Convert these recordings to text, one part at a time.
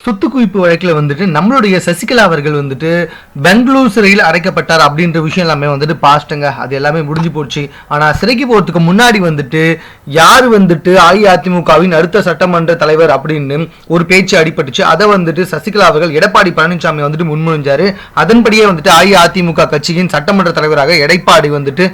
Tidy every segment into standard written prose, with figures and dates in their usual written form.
சொத்து குவிப்பு வழக்கில் வந்துட்டு நம்மளுடைய சசிகலா அவர்கள் வந்துட்டு பெங்களூர் சிறையில் அடைக்கப்பட்டார் அப்படின்ற விஷயம் எல்லாமே வந்துட்டு பாஸ்ட்டுங்க. அது எல்லாமே முடிஞ்சு போச்சு. ஆனால் சிறைக்கு போகிறதுக்கு முன்னாடி வந்துட்டு யார் வந்துட்டு அஇஅதிமுகவின் அடுத்த சட்டமன்ற தலைவர் அப்படின்னு ஒரு பேச்சு அடிபட்டுச்சு. அதை வந்துட்டு சசிகலா அவர்கள் எடப்பாடி பழனிசாமி வந்துட்டு முன்மொழிஞ்சாரு. அதன்படியே வந்துட்டு அஇஅதிமுக கட்சியின் சட்டமன்ற தலைவராக எடப்பாடி வந்துட்டு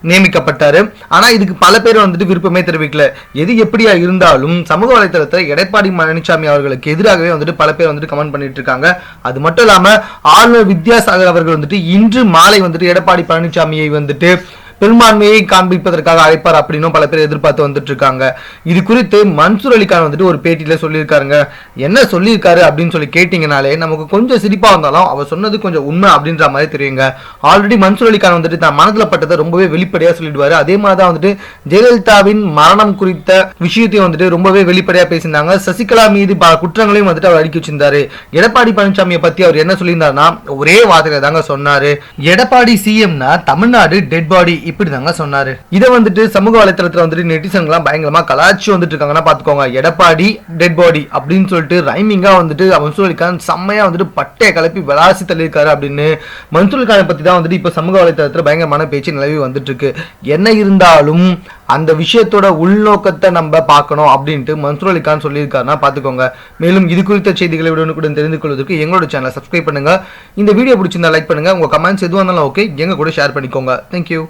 நியமிக்கப்பட்டாரு. ஆனா இதுக்கு பல பேர் வந்துட்டு விருப்பமே தெரிவிக்கல. எது எப்படியா இருந்தாலும் சமூக வலைதளத்தில் எடப்பாடி பழனிசாமி அவர்களுக்கு எதிராகவே வந்துட்டு பல பேர் வந்துட்டு கமெண்ட் பண்ணிட்டு இருக்காங்க. அது மட்டும் இல்லாம ஆளுநர் வித்யாசாகர் அவர்கள் வந்துட்டு இன்று மாலை வந்துட்டு எடப்பாடி பழனிசாமியை வந்துட்டு பெரும்பான்மையை காண்பிப்பதற்காக அழைப்பார் அப்படின்னு பல பேர் எதிர்பார்த்து வந்துட்டு இருக்காங்க. இது குறித்து மன்சூர் அலிகான் வந்துட்டு ஒரு பேட்டியில சொல்லியிருக்காருங்க. என்ன சொல்லியிருக்காரு அப்படின்னு சொல்லி கேட்டீங்கனாலே நமக்கு கொஞ்சம் சிரிப்பா வந்தாலும் அவர் சொன்னது கொஞ்சம் உண்மை அப்படின்ற மாதிரி தெரியுங்க. ஆல்ரெடி மன்சூர் அலிகான் வந்துட்டு தான் மனதில் பட்டதை ரொம்பவே வெளிப்படையா சொல்லிடுவாரு. அதே மாதிரிதான் வந்துட்டு ஜெயலலிதாவின் மரணம் குறித்த விஷயத்தையும் வந்துட்டு ரொம்பவே வெளிப்படையா பேசியிருந்தாங்க. சசிகலா மீது பல குற்றங்களையும் வந்துட்டு அவர் அடுக்கி வச்சிருந்தாரு. எடப்பாடி பழனிசாமியை பத்தி அவர் என்ன சொல்லியிருந்தாருன்னா ஒரே வார்த்தையில தாங்க சொன்னாரு, எடப்பாடி சிஎம்னா தமிழ்நாடு டெட் பாடி இப்படி தாங்க சொன்னாரு. இதை வந்துட்டு சமூக வலைத்தளத்துல வந்துட்டு நெட்டிசன்லாம் பயங்கரமா கலாச்சி வந்துட்டு இருக்காங்கன்னா பாத்துக்கோங்க. எடப்பாடி டெட் பாடி அப்படின்னு சொல்லிட்டு ரைமிங்கா வந்துட்டு மன்சூர் அலிகான் செம்மையா வந்துட்டு பட்டையை கலப்பி விளாசி தள்ளியிருக்காரு அப்படின்னு மன்சூர் அலிகானை பத்தி தான் வந்துட்டு இப்ப சமூக வலைத்தளத்துல பயங்கரமான பேச்சு நிலவி வந்துட்டு இருக்கு. என்ன இருந்தாலும் அந்த விஷயத்தோட உள்நோக்கத்தை நம்ம பார்க்கணும் அப்படின்ட்டு மன்சூர் அலிகான் சொல்லியிருக்காருன்னா பாத்துக்கோங்க. மேலும் இது குறித்த செய்திகளை உடனுக்குடன் தெரிந்து கொள்வதற்கு எங்களோட சேனலை சப்ஸ்கிரைப் பண்ணுங்க. இந்த வீடியோ பிடிச்சிருந்தா லைக் பண்ணுங்க. உங்க கமெண்ட்ஸ் எதுவாக இருந்தாலும் ஓகே, எங்க கூட ஷேர் பண்ணிக்கோங்க. தேங்க்யூ.